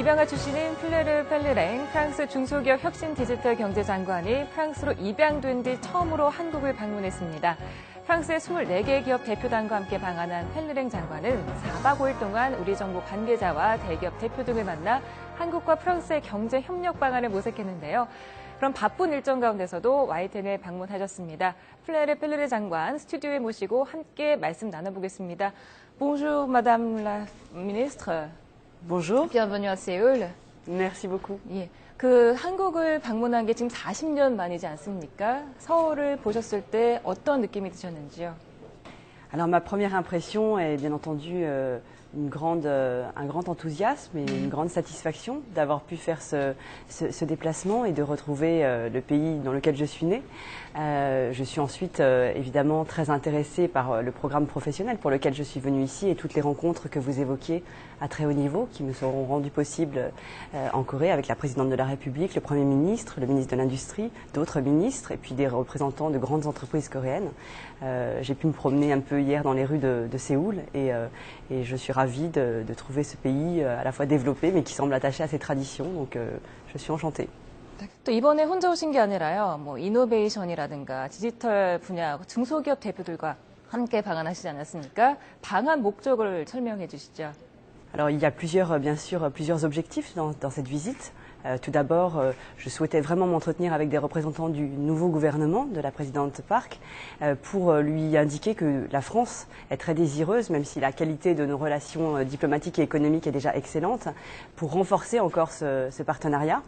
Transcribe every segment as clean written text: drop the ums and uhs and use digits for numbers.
입양아 출신인 플레르 펠르랭 프랑스 중소기업 혁신 디지털 경제장관이 프랑스로 입양된 뒤 처음으로 한국을 방문했습니다. 프랑스의 24개 기업 대표단과 함께 방한한 펠르랭 장관은 4박 5일 동안 우리 정부 관계자와 대기업 대표 등을 만나 한국과 프랑스의 경제 협력 방안을 모색했는데요. 그럼 바쁜 일정 가운데서도 YTN을 방문하셨습니다. 플레르 펠르랭 장관 스튜디오에 모시고 함께 말씀 나눠보겠습니다. Bonjour, Madame la Ministre. Bonjour. Bienvenue à Séoul. Merci beaucoup. 예, 한국을 방문한 게 지금 40년 만이지 않습니까? 서울을 보셨을 때 어떤 느낌이 드셨는지요? Alors ma première impression est bien entendu un grand enthousiasme et une grande satisfaction d'avoir pu faire ce déplacement et de retrouver le pays dans lequel je suis née. Je suis ensuite évidemment très intéressée par le programme professionnel pour lequel je suis venue ici et toutes les rencontres que vous évoquiez à très haut niveau qui me seront rendues possibles en Corée avec la présidente de la République, le Premier ministre, le ministre de l'Industrie, d'autres ministres et puis des représentants de grandes entreprises coréennes. J'ai pu me promener un peu hier dans les rues de Séoul et je suis ravie de trouver ce pays à la fois développé mais qui semble attaché à ses traditions, donc je suis enchantée. 또 이번에 혼자 오신 게 아니라요, 뭐 이노베이션이라든가 디지털 분야 중소기업 대표들과 함께 방한하시지 않았습니까? 방한 목적을 설명해 주시죠. Alors il y a bien sûr plusieurs objectifs dans cette visite. Tout d'abord, je souhaitais vraiment m'entretenir avec des représentants du nouveau gouvernement de la présidente Park pour lui indiquer que la France est très désireuse, même si la qualité de nos relations diplomatiques et économiques est déjà excellente, pour renforcer encore ce partenariat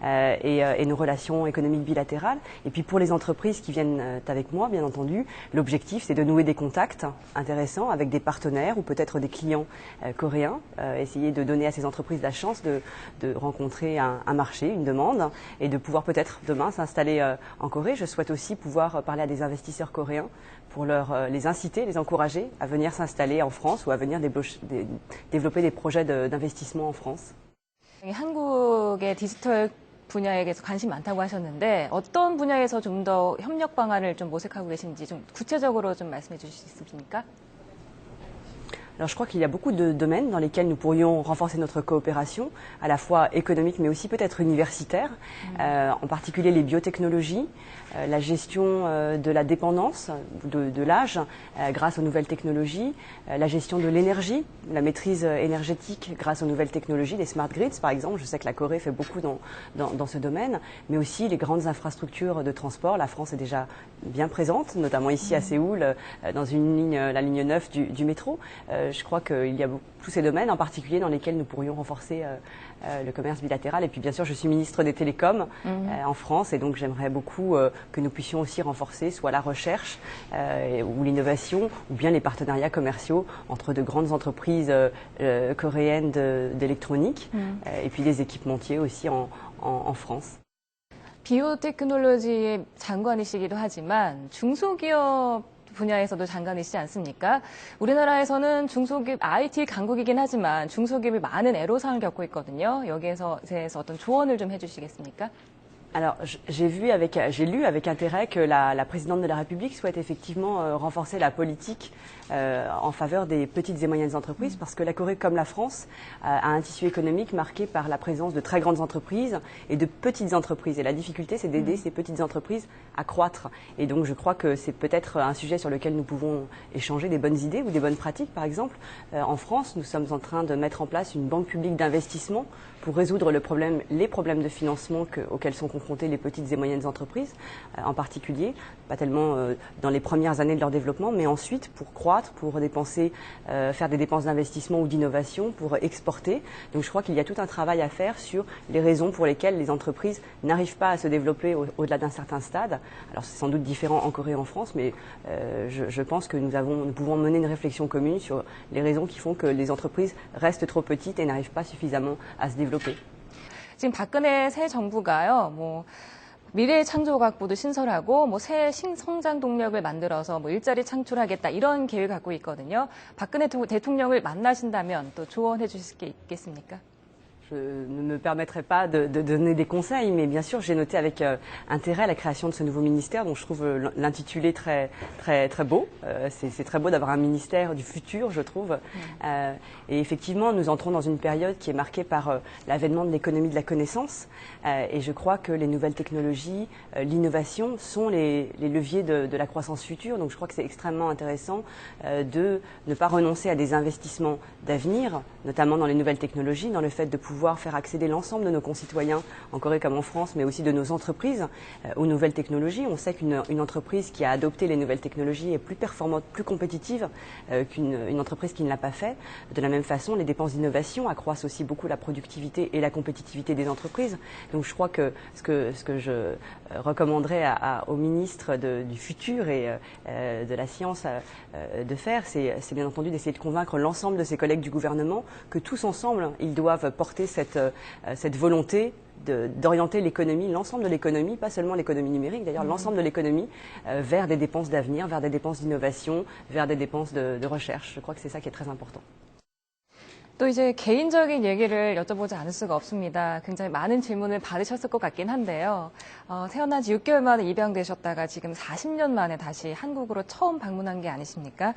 et nos relations économiques bilatérales. Et puis pour les entreprises qui viennent avec moi, bien entendu, l'objectif c'est de nouer des contacts intéressants avec des partenaires ou peut-être des clients coréens, essayer de donner à ces entreprises la chance de rencontrer un marché, une demande, et de pouvoir peut-être demain s'installer en Corée. Je souhaite aussi pouvoir parler à des investisseurs coréens pour les inciter, les encourager à venir s'installer en France ou à venir développer des projets d'investissement en France. 한국의 디지털 분야에 대해서 관심이 많다고 하셨는데 어떤 분야에서 좀 더 협력 방안을 좀 모색하고 계신지 좀 구체적으로 좀 말씀해 주실 수 있습니까? Alors je crois qu'il y a beaucoup de domaines dans lesquels nous pourrions renforcer notre coopération, à la fois économique mais aussi peut-être universitaire, en particulier les biotechnologies, la gestion de la dépendance, de l'âge grâce aux nouvelles technologies, la gestion de l'énergie, la maîtrise énergétique grâce aux nouvelles technologies, les smart grids par exemple. Je sais que la Corée fait beaucoup dans ce domaine, mais aussi les grandes infrastructures de transport. La France est déjà bien présente, notamment ici à Séoul, dans la ligne 9 du métro. Je crois qu'il y a tous ces domaines, en particulier dans lesquels nous pourrions renforcer le commerce bilatéral. Et puis bien sûr, je suis ministre des Télécoms en France et donc j'aimerais beaucoup que nous puissions aussi renforcer soit la recherche ou l'innovation ou bien les partenariats commerciaux entre de grandes entreprises coréennes d'électronique et puis des équipementiers aussi en France. 비오테크놀로지의 장관이시기도 하지만 중소기업 분야에서도 장관이시지 않습니까? 우리나라에서는 중소기업 IT 강국이긴 하지만 중소기업이 많은 애로사항을 겪고 있거든요. 여기에서 대해서 어떤 조언을 좀 해주시겠습니까? Alors, j'ai lu avec intérêt que la présidente de la République souhaite effectivement renforcer la politique en faveur des petites et moyennes entreprises parce que la Corée, comme la France, a un tissu économique marqué par la présence de très grandes entreprises et de petites entreprises. Et la difficulté, c'est d'aider ces petites entreprises à croître. Et donc, je crois que c'est peut-être un sujet sur lequel nous pouvons échanger des bonnes idées ou des bonnes pratiques. Par exemple, en France, nous sommes en train de mettre en place une banque publique d'investissement pour résoudre les problèmes de financement auxquels sont confrontées les petites et moyennes entreprises, en particulier, pas tellement dans les premières années de leur développement, mais ensuite pour croître, pour dépenser, faire des dépenses d'investissement ou d'innovation, pour exporter. Donc je crois qu'il y a tout un travail à faire sur les raisons pour lesquelles les entreprises n'arrivent pas à se développer au-delà d'un certain stade. Alors c'est sans doute différent en Corée et en France, mais je pense que nous pouvons mener une réflexion commune sur les raisons qui font que les entreprises restent trop petites et n'arrivent pas suffisamment à se développer. 지금 박근혜 새 정부가요, 미래 창조각부도 신설하고 새 신성장 동력을 만들어서 일자리 창출하겠다 이런 계획을 갖고 있거든요. 박근혜 대통령을 만나신다면 또 조언해 주실 게 있겠습니까? Je ne me permettrai pas de donner des conseils, mais bien sûr, j'ai noté avec intérêt la création de ce nouveau ministère, dont je trouve l'intitulé très beau. C'est très beau d'avoir un ministère du futur, je trouve. Et effectivement, nous entrons dans une période qui est marquée par l'avènement de l'économie de la connaissance. Et je crois que les nouvelles technologies, l'innovation sont les leviers de la croissance future. Donc je crois que c'est extrêmement intéressant de ne pas renoncer à des investissements d'avenir, notamment dans les nouvelles technologies, dans le fait de pouvoir faire accéder l'ensemble de nos concitoyens, en Corée comme en France, mais aussi de nos entreprises, aux nouvelles technologies. On sait qu'une entreprise qui a adopté les nouvelles technologies est plus performante, plus compétitive qu'une entreprise qui ne l'a pas fait. De la même façon, les dépenses d'innovation accroissent aussi beaucoup la productivité et la compétitivité des entreprises. Donc je crois que ce que je recommanderais au ministre du futur et de la science de faire, c'est bien entendu d'essayer de convaincre l'ensemble de ses collègues du gouvernement que tous ensemble, ils doivent porter cette volonté d'orienter l'économie, l'ensemble de l'économie, pas seulement l'économie numérique, d'ailleurs l'ensemble de l'économie, vers des dépenses d'avenir, vers des dépenses d'innovation, vers des dépenses de recherche. Je crois que c'est ça qui est très important. 또 이제 개인적인 얘기를 여쭤보지 않을 수가 없습니다. 굉장히 많은 질문을 받으셨을 것 같긴 한데요. 태어난 지 6개월 만에 입양되셨다가 지금 40년 만에 다시 한국으로 처음 방문한 게 아니십니까?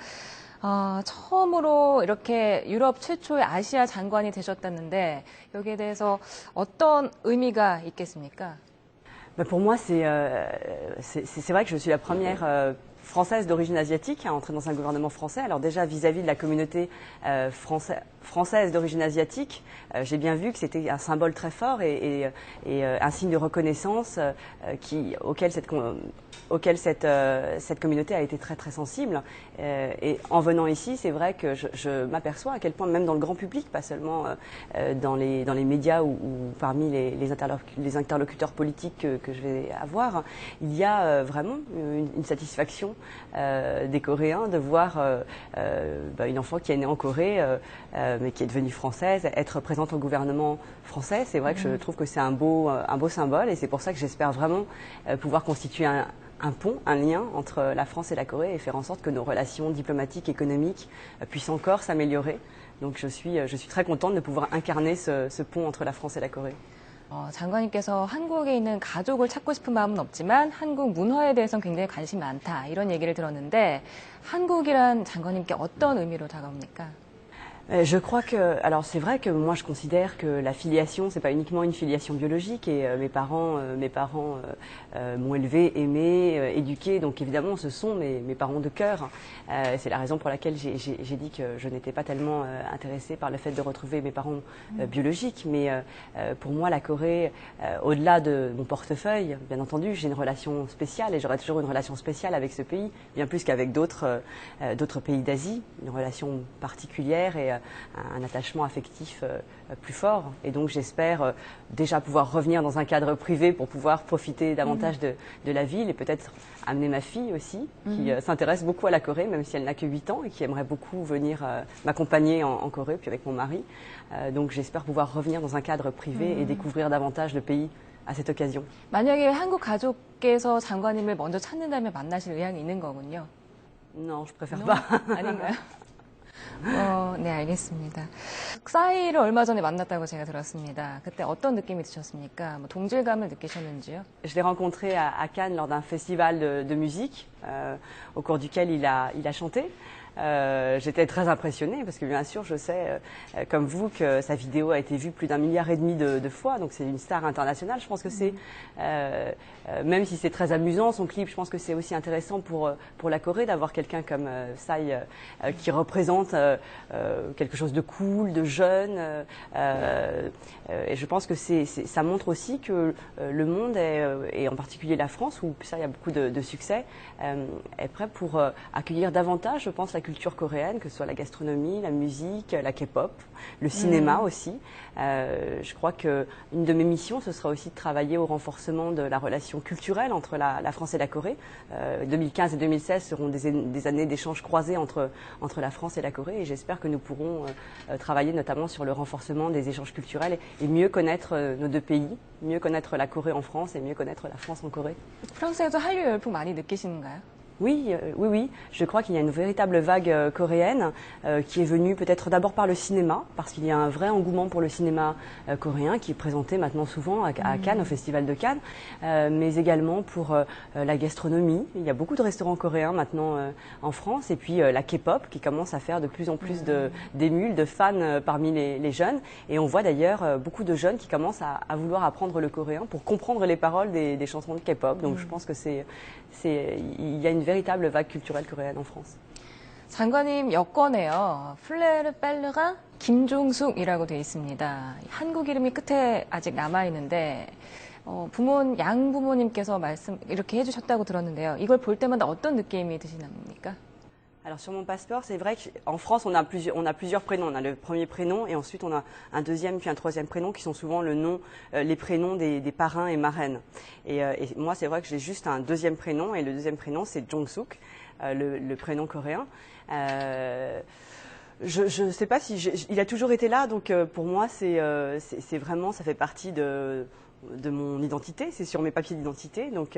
처음으로 이렇게 유럽 최초의 아시아 장관이 되셨다는데 여기에 대해서 어떤 의미가 있겠습니까? Pour moi, c'est vrai que je suis la première française d'origine asiatique à entrer dans un gouvernement français. Alors déjà vis-à-vis de la communauté française d'origine asiatique, j'ai bien vu que c'était un symbole très fort et un signe de reconnaissance auquel cette communauté a été très sensible. Et en venant ici, c'est vrai que je m'aperçois à quel point, même dans le grand public, pas seulement dans les médias ou parmi les interlocuteurs politiques que je vais avoir, il y a vraiment une satisfaction des Coréens de voir une enfant qui est née en Corée, mais qui est devenue française, être présente au gouvernement français. C'est vrai que je trouve que c'est un beau symbole et c'est pour ça que j'espère vraiment pouvoir constituer un pont, un lien entre la France et la Corée et faire en sorte que nos relations diplomatiques, économiques puissent encore s'améliorer. Donc je suis très contente de pouvoir incarner ce pont entre la France et la Corée. 장관님께서 한국에 있는 가족을 찾고 싶은 마음은 없지만 한국 문화에 대해서는 굉장히 관심이 많다 이런 얘기를 들었는데 한국이란 장관님께 어떤 의미로 다가옵니까? Je crois que, alors c'est vrai que moi je considère que la filiation c'est pas uniquement une filiation biologique et mes parents m'ont élevé, aimé, éduqué, donc évidemment ce sont mes parents de cœur. C'est la raison pour laquelle j'ai dit que je n'étais pas tellement intéressée par le fait de retrouver mes parents biologiques, mais pour moi la Corée, au-delà de mon portefeuille, bien entendu j'ai une relation spéciale et j'aurai toujours une relation spéciale avec ce pays, bien plus qu'avec d'autres pays d'Asie, une relation particulière et un attachement affectif plus fort. Et donc j'espère déjà pouvoir revenir dans un cadre privé pour pouvoir profiter davantage de la ville et peut-être amener ma fille aussi, qui s'intéresse beaucoup à la Corée, même si elle n'a que 8 ans et qui aimerait beaucoup venir m'accompagner en Corée, puis avec mon mari. Donc j'espère pouvoir revenir dans un cadre privé et découvrir davantage le pays à cette occasion. 만약에 한국 가족께서 장관님을 먼저 찾는다면 만나실 의향이 있는 거군요. Non, je préfère pas. 아닌가요? 네, 알겠습니다. 싸이를 얼마 전에 만났다고 제가 들었습니다. 그때 어떤 느낌이 드셨습니까? 뭐 동질감을 느끼셨는지요? Je l'ai rencontré à Cannes lors d'un festival de musique au cours duquel il a chanté. J'étais très impressionnée parce que bien sûr je sais comme vous que sa vidéo a été vue plus d'1,5 milliard de fois, donc c'est une star internationale. Je pense que c'est, même si c'est très amusant son clip, je pense que c'est aussi intéressant pour la Corée d'avoir quelqu'un comme Psy qui représente quelque chose de cool, de jeune, et je pense que ça montre aussi que le monde et en particulier la France où ça il y a beaucoup de succès, est prêt pour accueillir davantage, je pense, la culture coréenne, que ce soit la gastronomie, la musique, la K-pop, le cinéma aussi. Je crois qu'une de mes missions, ce sera aussi de travailler au renforcement de la relation culturelle entre la France et la Corée. 2015 et 2016 seront des années d'échanges croisés entre la France et la Corée et j'espère que nous pourrons travailler notamment sur le renforcement des échanges culturels et mieux connaître nos deux pays, mieux connaître la Corée en France et mieux connaître la France en Corée. 프랑스에서 한류 열풍 많이 느끼시는가요? Oui, oui, oui. Je crois qu'il y a une véritable vague coréenne qui est venue peut-être d'abord par le cinéma, parce qu'il y a un vrai engouement pour le cinéma coréen qui est présenté maintenant souvent à Cannes, au Festival de Cannes, mais également pour la gastronomie. Il y a beaucoup de restaurants coréens maintenant en France, et puis la K-pop qui commence à faire de plus en plus d'émules, de fans parmi les jeunes. Et on voit d'ailleurs beaucoup de jeunes qui commencent à vouloir apprendre le coréen pour comprendre les paroles des chansons de K-pop. Donc je pense que il y a une véritable vague culturelle coréenne en France. 장관님 여권에요. 플레르 뺄르가 김종숙이라고 돼 있습니다. 한국 이름이 끝에 아직 남아 있는데 양 부모님께서 이렇게 해주셨다고 들었는데요. 이걸 볼 때마다 어떤 느낌이 드시납니까? Alors sur mon passeport, c'est vrai qu'en France, on a plusieurs prénoms. On a le premier prénom et ensuite on a un deuxième puis un troisième prénom qui sont souvent les prénoms des parrains et marraines. Et moi, c'est vrai que j'ai juste un deuxième prénom et le deuxième prénom, c'est Jong-suk, le prénom coréen. Je ne sais pas il a toujours été là, donc pour moi, c'est vraiment, ça fait partie de mon identité, c'est sur mes papiers d'identité. Donc,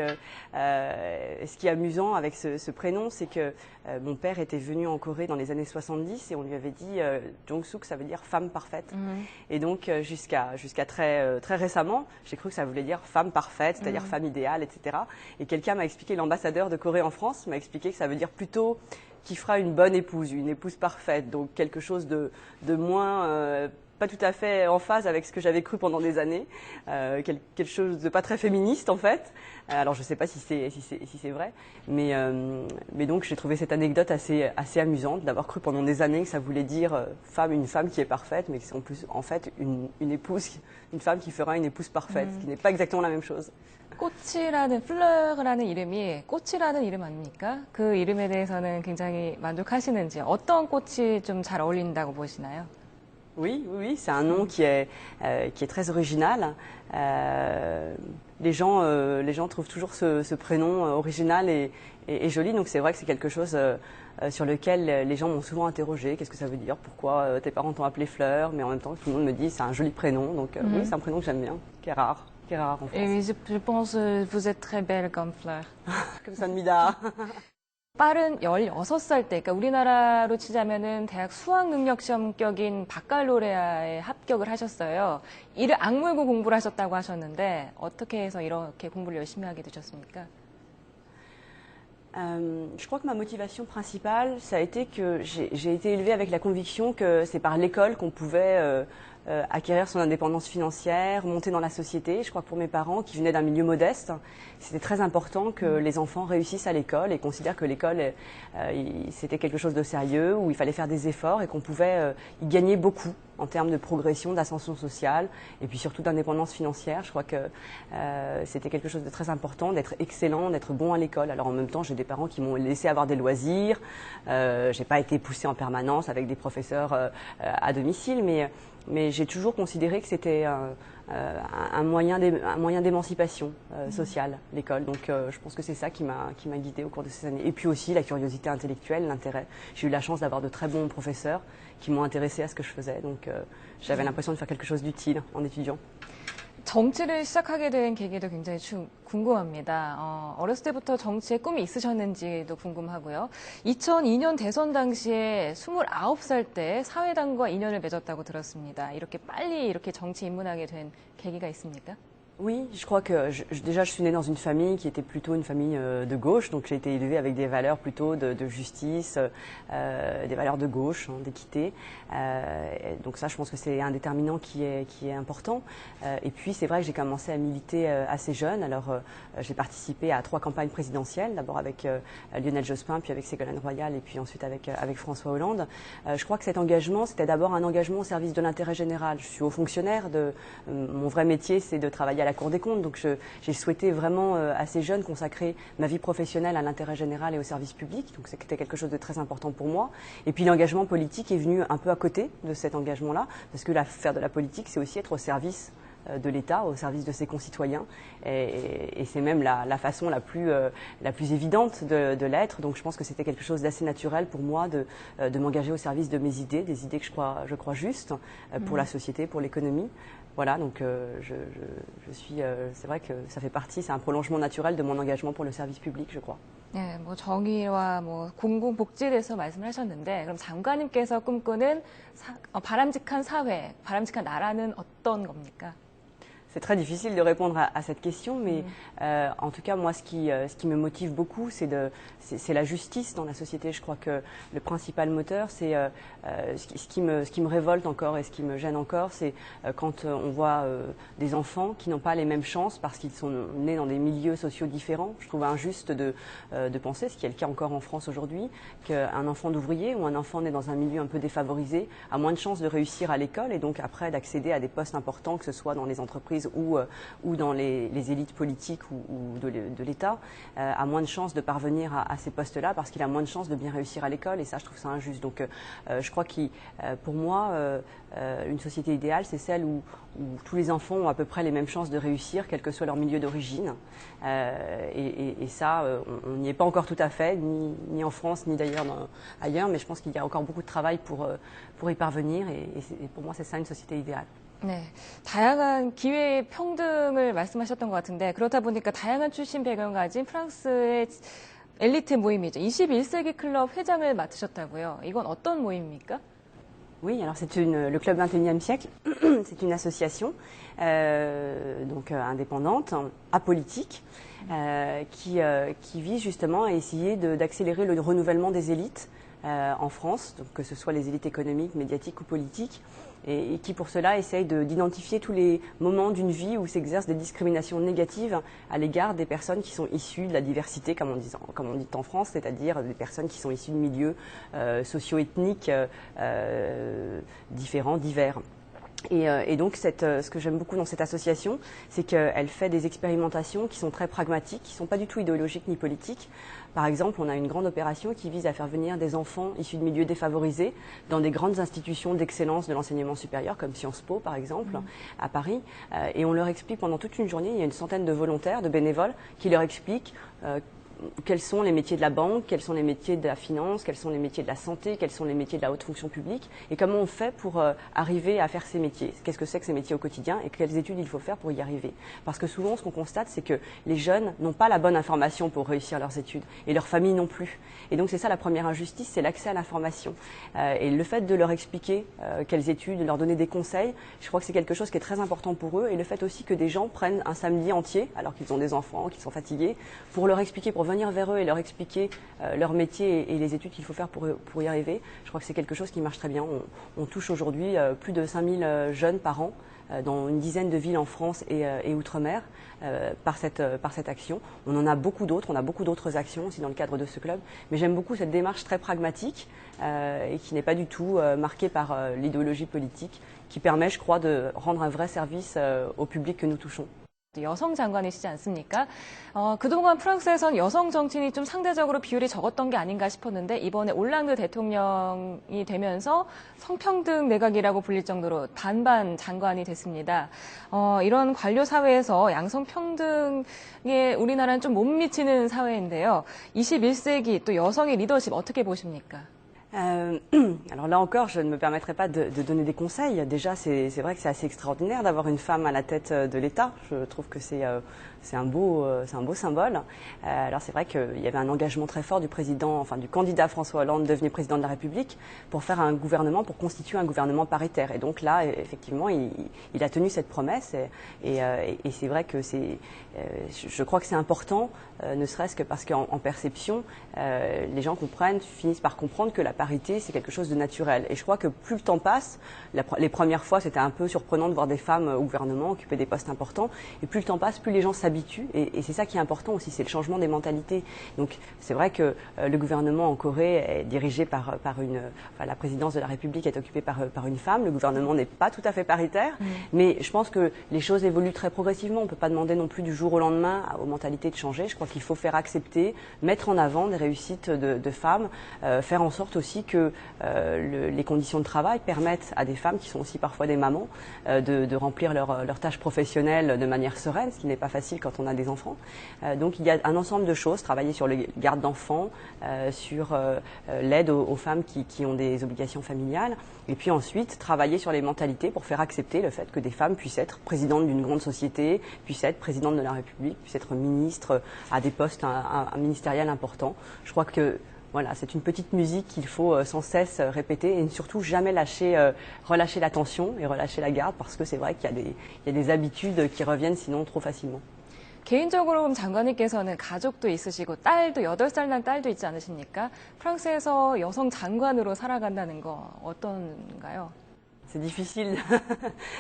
ce qui est amusant avec ce prénom, c'est que mon père était venu en Corée dans les années 70 et on lui avait dit Jong-suk, ça veut dire femme parfaite. Et donc, jusqu'à très récemment, j'ai cru que ça voulait dire femme parfaite, c'est-à-dire femme idéale, etc. Et quelqu'un m'a expliqué, l'ambassadeur de Corée en France m'a expliqué que ça veut dire plutôt qui fera une bonne épouse, une épouse parfaite. Donc, quelque chose de moins pas tout à fait en phase avec ce que j'avais cru pendant des années, quelque chose de pas très féministe en fait. Alors je ne sais pas si c'est vrai, mais donc j'ai trouvé cette anecdote assez amusante d'avoir cru pendant des années que ça voulait dire une femme qui est parfaite, mais que c'est en fait une épouse, une femme qui fera une épouse parfaite, ce qui n'est pas exactement la même chose. 꽃이라는 플러그라는 이름이 꽃이라는 이름 아닙니까? 그 이름에 대해서는 굉장히 만족하시는지 어떤 꽃이 좀 잘 어울린다고 보시나요? Oui, oui, c'est un nom qui est très original. Les gens trouvent toujours ce prénom original et joli, donc c'est vrai que c'est quelque chose sur lequel les gens m'ont souvent interrogé. Qu'est-ce que ça veut dire? Pourquoi tes parents t'ont appelé Fleur? Mais en même temps, tout le monde me dit c'est un joli prénom, donc oui, c'est un prénom que j'aime bien, qui est rare en France. Et je pense que vous êtes très belle comme Fleur. 감사합니다. 빠른 16살 때, 그러니까 우리나라로 치자면은 대학 수학능력시험격인 바칼로레아에 합격을 하셨어요. 이를 악물고 공부를 하셨다고 하셨는데 어떻게 해서 이렇게 공부를 열심히 하게 되셨습니까? Je crois que ma motivation principale, ça a été que j'ai été élevée avec la conviction que c'est par l'école qu'on pouvait acquérir son indépendance financière, monter dans la société. Je crois que pour mes parents qui venaient d'un milieu modeste, c'était très important que les enfants réussissent à l'école et considèrent que l'école c'était quelque chose de sérieux, où il fallait faire des efforts et qu'on pouvait y gagner beaucoup en termes de progression, d'ascension sociale et puis surtout d'indépendance financière. Je crois que c'était quelque chose de très important, d'être excellent, d'être bon à l'école. Alors en même temps, j'ai des parents qui m'ont laissé avoir des loisirs. J'ai pas été poussée en permanence avec des professeurs à domicile, mais j'ai toujours considéré que c'était un moyen d'émancipation sociale, l'école. Donc je pense que c'est ça qui m'a guidée au cours de ces années. Et puis aussi la curiosité intellectuelle, l'intérêt. J'ai eu la chance d'avoir de très bons professeurs qui m'ont intéressée à ce que je faisais. Donc j'avais l'impression de faire quelque chose d'utile en étudiant. 정치를 시작하게 된 계기도 굉장히 궁금합니다. 어렸을 때부터 정치에 꿈이 있으셨는지도 궁금하고요. 2002년 대선 당시에 29살 때 사회당과 인연을 맺었다고 들었습니다. 이렇게 빨리 이렇게 정치 입문하게 된 계기가 있습니까? Oui, je crois que déjà je suis née dans une famille qui était plutôt une famille de gauche, donc j'ai été élevée avec des valeurs plutôt de justice, des valeurs de gauche, d'équité. Donc ça, je pense que c'est un déterminant qui est important. Et puis c'est vrai que j'ai commencé à militer assez jeune. Alors j'ai participé à 3 campagnes présidentielles, d'abord avec Lionel Jospin, puis avec Ségolène Royal, et puis ensuite avec François Hollande. Je crois que cet engagement, c'était d'abord un engagement au service de l'intérêt général. Je suis haut fonctionnaire, mon vrai métier, c'est de travailler à la Cour des comptes, donc j'ai souhaité vraiment assez jeune consacrer ma vie professionnelle à l'intérêt général et au service public, donc c'était quelque chose de très important pour moi. Et puis l'engagement politique est venu un peu à côté de cet engagement-là, parce que faire de la politique, c'est aussi être au service de l'État, au service de ses concitoyens, et c'est même la façon la plus évidente de l'être. Donc je pense que c'était quelque chose d'assez naturel pour moi de m'engager au service de mes idées, des idées que je crois justes pour la société, pour l'économie. Voilà, donc c'est vrai que ça fait partie, c'est un prolongement naturel de mon engagement pour le service public, je crois. 네, 뭐 정의와 뭐 공공복지에 대해서 말씀을 하셨는데 그럼 장관님께서 꿈꾸는 바람직한 사회, 바람직한 나라는 어떤 겁니까? C'est très difficile de répondre à cette question, mais en tout cas, moi, ce qui me motive beaucoup, c'est la justice dans la société. Je crois que le principal moteur, c'est ce qui me révolte encore et ce qui me gêne encore, c'est quand on voit des enfants qui n'ont pas les mêmes chances parce qu'ils sont nés dans des milieux sociaux différents. Je trouve injuste de penser, ce qui est le cas encore en France aujourd'hui, qu'un enfant d'ouvrier ou un enfant né dans un milieu un peu défavorisé a moins de chances de réussir à l'école et donc après d'accéder à des postes importants, que ce soit dans les entreprises ou dans les élites politiques ou de l'État, a moins de chances de parvenir à ces postes-là parce qu'il a moins de chances de bien réussir à l'école et ça, je trouve ça injuste. Donc je crois que pour moi, une société idéale, c'est celle où tous les enfants ont à peu près les mêmes chances de réussir, quel que soit leur milieu d'origine. Et ça, on n'y est pas encore tout à fait, ni en France, ni d'ailleurs ailleurs, mais je pense qu'il y a encore beaucoup de travail pour y parvenir et pour moi, c'est ça une société idéale. 네, 다양한 기회 평등을 말씀하셨던 것 같은데 그렇다 보니까 다양한 출신 배경을 가진 프랑스의 엘리트 모임이죠. 21세기 클럽 회장을 맡으셨다고요. 이건 어떤 모임입니까? Oui, alors c'est le Club 21e siècle, c'est une association donc indépendante, apolitique, qui vise justement à essayer d'accélérer le renouvellement des élites en France, donc que ce soit les élites économiques, médiatiques ou politiques, et qui pour cela essaye d'identifier tous les moments d'une vie où s'exercent des discriminations négatives à l'égard des personnes qui sont issues de la diversité, comme on dit en France, c'est-à-dire des personnes qui sont issues de milieux socio-ethniques différents, divers. Et donc, ce que j'aime beaucoup dans cette association, c'est qu'elle fait des expérimentations qui sont très pragmatiques, qui ne sont pas du tout idéologiques ni politiques. Par exemple, on a une grande opération qui vise à faire venir des enfants issus de milieux défavorisés dans des grandes institutions d'excellence de l'enseignement supérieur, comme Sciences Po, par exemple, à Paris. Et on leur explique pendant toute une journée, il y a une centaine de volontaires, de bénévoles, qui leur expliquent quels sont les métiers de la banque, quels sont les métiers de la finance, quels sont les métiers de la santé, quels sont les métiers de la haute fonction publique et comment on fait pour arriver à faire ces métiers. Qu'est-ce que c'est que ces métiers au quotidien et quelles études il faut faire pour y arriver. Parce que souvent, ce qu'on constate, c'est que les jeunes n'ont pas la bonne information pour réussir leurs études et leurs familles non plus. Et donc, c'est ça la première injustice, c'est l'accès à l'information. Et le fait de leur expliquer quelles études, de leur donner des conseils, je crois que c'est quelque chose qui est très important pour eux. Et le fait aussi que des gens prennent un samedi entier, alors qu'ils ont des enfants, qu'ils sont fatigués, pour leur expliquer, pour venir vers eux et leur expliquer leur métier et les études qu'il faut faire pour y arriver. Je crois que c'est quelque chose qui marche très bien. On touche aujourd'hui plus de 5000 jeunes par an dans une dizaine de villes en France et outre-mer par cette action. On en a beaucoup d'autres, on a beaucoup d'autres actions aussi dans le cadre de ce club. Mais j'aime beaucoup cette démarche très pragmatique et qui n'est pas du tout marquée par l'idéologie politique, qui permet, je crois, de rendre un vrai service au public que nous touchons. 여성 장관이시지 않습니까? 그동안 프랑스에선 여성 정치인이 좀 상대적으로 비율이 적었던 게 아닌가 싶었는데 이번에 올랑드 대통령이 되면서 성평등 내각이라고 불릴 정도로 반반 장관이 됐습니다. 이런 관료 사회에서 양성평등에 우리나라는 좀 못 미치는 사회인데요. 21세기 또 여성의 리더십 어떻게 보십니까? Alors là encore, je ne me permettrai pas de donner des conseils. Déjà, c'est vrai que c'est assez extraordinaire d'avoir une femme à la tête de l'État. Je trouve que c'est un beau symbole. Alors c'est vrai qu'il y avait un engagement très fort du candidat François Hollande devenu président de la République pour faire un gouvernement, pour constituer un gouvernement paritaire. Et donc là, effectivement, il a tenu cette promesse. Et c'est vrai que je crois que c'est important, ne serait-ce que parce qu'en perception, les gens finissent par comprendre que la parité, c'est quelque chose de naturel. Et je crois que plus le temps passe, les premières fois, c'était un peu surprenant de voir des femmes au gouvernement occuper des postes importants. Et plus le temps passe, plus les gens s'habituent. Et c'est ça qui est important aussi, c'est le changement des mentalités. Donc c'est vrai que le gouvernement en Corée est dirigé la présidence de la République est occupée par une femme. Le gouvernement n'est pas tout à fait paritaire. Mais je pense que les choses évoluent très progressivement. On ne peut pas demander non plus du jour au lendemain aux mentalités de changer. Je crois qu'il faut faire accepter, mettre en avant des réussites de femmes, faire en sorte aussi aussi que les conditions de travail permettent à des femmes qui sont aussi parfois des mamans de remplir leurs tâches professionnelles de manière sereine, ce qui n'est pas facile quand on a des enfants. Donc il y a un ensemble de choses, travailler sur le garde d'enfants, sur l'aide aux femmes qui ont des obligations familiales, et puis ensuite travailler sur les mentalités pour faire accepter le fait que des femmes puissent être présidentes d'une grande société, puissent être présidentes de la République, puissent être ministres à des postes ministériels importants. Je crois que voilà, c'est une petite musique qu'il faut sans cesse répéter et surtout jamais relâcher l'attention et relâcher la garde, parce que c'est vrai qu'il y a des habitudes qui reviennent sinon trop facilement. 개인적으로 그럼 장관님께서는 가족도 있으시고 딸도 8살 난 딸도 있지 않으십니까? 프랑스에서 여성 장관으로 살아간다는 거 어떤가요? C'est difficile,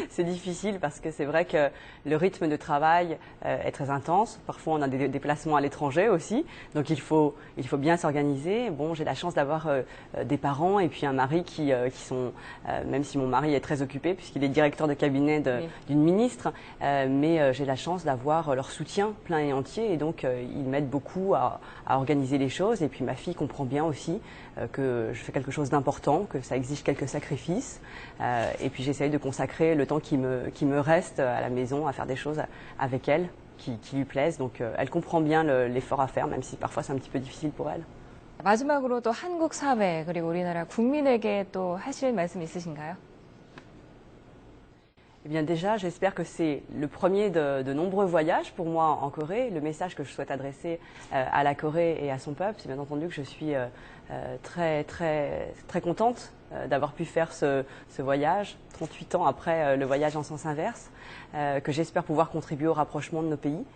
c'est difficile parce que c'est vrai que le rythme de travail est très intense. Parfois, on a des déplacements à l'étranger aussi, donc il faut bien s'organiser. Bon, j'ai la chance d'avoir des parents et puis un mari qui sont, même si mon mari est très occupé puisqu'il est directeur de cabinet d'une ministre, mais j'ai la chance d'avoir leur soutien plein et entier et donc ils m'aident beaucoup à organiser les choses. Et puis ma fille comprend bien aussi que je fais quelque chose d'important, que ça exige quelques sacrifices. Et puis j'essaye de consacrer le temps qui me reste à la maison à faire des choses avec elle qui lui plaisent. Donc elle comprend bien l'effort à faire, même si parfois c'est un petit peu difficile pour elle. 마지막으로 또 한국 사회 그리고 우리나라 국민에게 또 하실 말씀 있으신가요? Eh bien déjà, j'espère que c'est le premier de nombreux voyages pour moi en Corée. Le message que je souhaite adresser à la Corée et à son peuple, c'est bien entendu que je suis très contente d'avoir pu faire ce voyage, 38 ans après le voyage en sens inverse, que j'espère pouvoir contribuer au rapprochement de nos pays,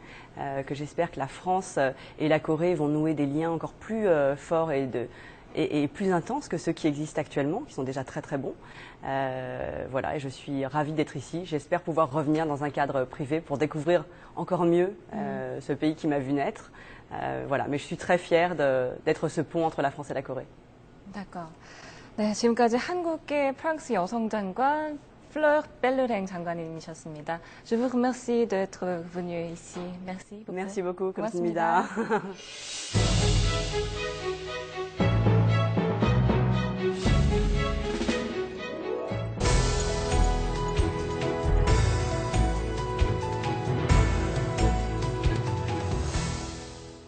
que j'espère que la France et la Corée vont nouer des liens encore plus forts et plus intenses que ceux qui existent actuellement, qui sont déjà très bons. Voilà, et je suis ravie d'être ici. J'espère pouvoir revenir dans un cadre privé pour découvrir encore mieux ce pays qui m'a vu naître. Voilà, mais je suis très fière d'être ce pont entre la France et la Corée. D'accord. 네, 지금까지 한국계 프랑스 여성 장관 Fleur Pellerin 장관님이셨습니다. Je vous remercie d'être venu ici. Merci beaucoup. Merci beaucoup, 고맙습니다. 감사합니다.